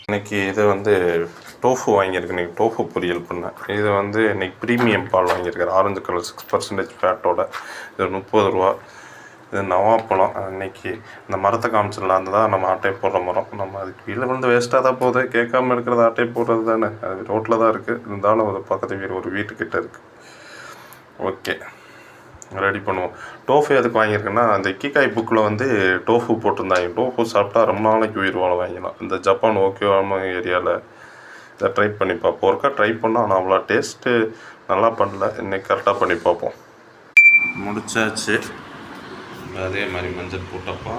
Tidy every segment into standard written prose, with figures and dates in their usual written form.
இன்றைக்கி இது வந்து டோஃபு வாங்கியிருக்கேன். இன்றைக்கி டோஃபு பொரியல் பண்ணேன். இது வந்து இன்றைக்கி ப்ரீமியம் பால் வாங்கியிருக்கேன். Orange colour 6% ஃபேட்டோட. இது 30 ரூபா. இது நவாப்பழம். இன்றைக்கி இந்த மரத்தை காமிச்சிடலாம். அந்த தான் நம்ம ஆட்டை போடுற மரம். நம்ம அதுக்கு கீழே வந்து வேஸ்ட்டாக தான் போகுது. கேட்காம இருக்கிறது ஆட்டை போடுறது தானே. அது ரோட்டில் தான் இருக்குது. இருந்தாலும் ஒரு பக்கத்து ஒரு வீட்டுக்கிட்ட இருக்குது. ஓகே, ரெடி பண்ணுவோம். டோஃபு எதுக்கு வாங்கியிருக்கேன்னா, அந்த இக்கிகாய் புக்கில் வந்து டோஃபு போட்டிருந்தாங்க. டோஃபு சாப்பிட்டா ரொம்ப நாளைக்கு உயிர் வாழ வாங்கிக்கலாம். இந்த ஜப்பான் ஓகேவாம ஏரியாவில் இதை ட்ரை பண்ணி பார்ப்போம். ஒருக்கா ட்ரை பண்ணால் ஆனால் அவ்வளோ டேஸ்ட்டு நல்லா பண்ணல. இன்றைக்கி கரெக்டாக பண்ணி பார்ப்போம். முடிச்சாச்சு. அதே மாதிரி மஞ்சள் போட்டப்பா.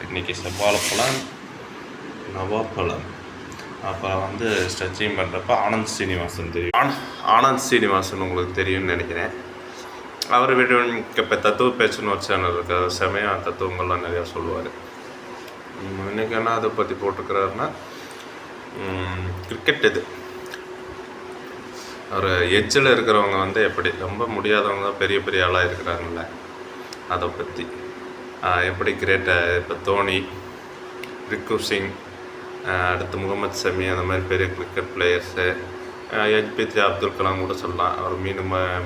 இன்றைக்கி செவ்வாழைப்பழம், நவாப்பழம், அப்புறம் வந்து ஸ்ட்ரெச்சிங் பண்ணுறப்ப ஆனந்த் சீனிவாசன் தெரியும். ஆனந்த் சீனிவாசன் உங்களுக்கு தெரியும்னு நினைக்கிறேன். அவர் வீட்டு இப்போ தத்துவ பேச்சுன்னு ஒரு சேனல் இருக்குது. அது செமையாக தத்துவங்கள்லாம் நிறையா சொல்லுவார். இன்றைக்கி என்ன அதை பற்றி போட்டுக்கிறாருன்னா, கிரிக்கெட் இது ஒரு எட்ஜில் இருக்கிறவங்க வந்து எப்படி ரொம்ப முடியாதவங்க தான் பெரிய பெரிய ஆளாக இருக்கிறாங்கல்ல, அதை பற்றி எப்படி கிரேட்டாக இப்போ தோனி, ரிக்கு சிங், அடுத்து முகமது ஷமி, அந்த மாதிரி பெரிய cricket players, APJ Abdul Kalam கூட சொல்லலாம். அவர்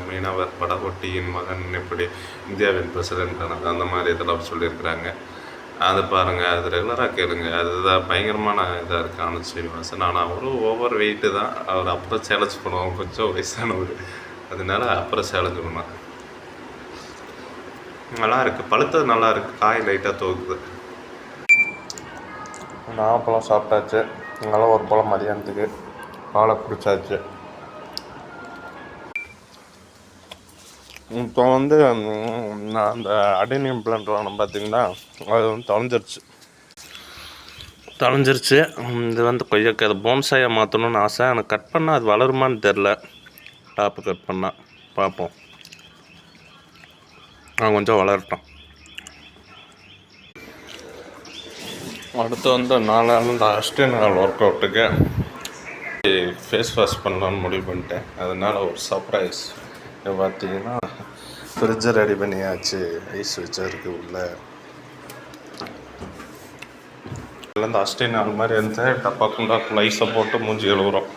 மீனவர் படகோட்டியின் மகன் எப்படி இந்தியாவின் பிரசிடென்ட் ஆனது, அந்த மாதிரி இதெல்லாம் சொல்லியிருக்கிறாங்க. அது பாருங்கள், அது ரெகுலராக கேளுங்க. அதுதான் பயங்கரமான இதாக இருக்குது ஆனந்த் ஸ்ரீனிவாசன். ஆனால் அவரும் ஓவர் வெயிட்டு தான். அவர் அப்புறம் சேலஞ்ச் பண்ணுவோம். கொஞ்சம் வயசானவர், அதனால அப்புறம் சேலஞ்ச் பண்ணுவாங்க. நல்லா இருக்குது, பழுத்தது நல்லா இருக்குது. காய் லைட்டாக துவக்குது. நாப்பழம் சாப்பிட்டாச்சு. நல்லா ஒரு பழம் மதியானத்துக்கு பாலை குடிச்சாச்சு. இப்போ வந்து நான் அந்த அடேனியம் பிளான்ட் வாங்கினேன் பார்த்தீங்கன்னா, அது வந்து தொலைஞ்சிருச்சு. இது வந்து கொய்யாக்காய் அது போன்சாயாக மாற்றணும்னு ஆசை. எனக்கு கட் பண்ணால் அது வளருமான்னு தெரில. டாப்பு கட் பண்ணால் பார்ப்போம். கொஞ்சம் வளரட்டும். அடுத்து வந்து இந்த அஸ்டேனால் ஒர்க் அவுட்டுக்கு ஃபேஸ் வாஷ் பண்ணலான்னு முடிவு பண்ணிட்டேன். அதனால் ஒரு சர்ப்ரைஸ். இப்போ பார்த்தீங்கன்னா ஃப்ரிட்ஜை ரெடி பண்ணியாச்சு. ஐஸ் வச்சருக்கு உள்ள இந்த அஸ்டேனால் மாதிரி இருந்து டப்பா குண்டாக்குள்ள ஐஸை போட்டு மூஞ்சி எழுவுறோம்.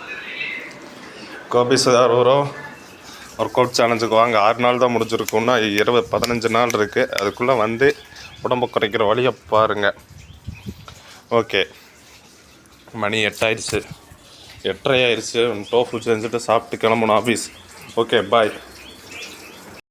கோபிஸ் 60 ரூபா. ஒர்க் அவுட் சேலஞ்சுக்கு வாங்க. 6 நாள் தான் முடிஞ்சிருக்குன்னா 15 நாள் இருக்குது. அதுக்குள்ளே வந்து உடம்பு குறைக்கிற வழியை பாருங்கள். ஓகே, மணி 8 ஆயிடுச்சு. 8:30 ஆயிடுச்சு. டோஃபு செஞ்சுட்டு சாப்பிட்டு கிளம்பணும் ஆஃபீஸ். ஓகே, பாய்.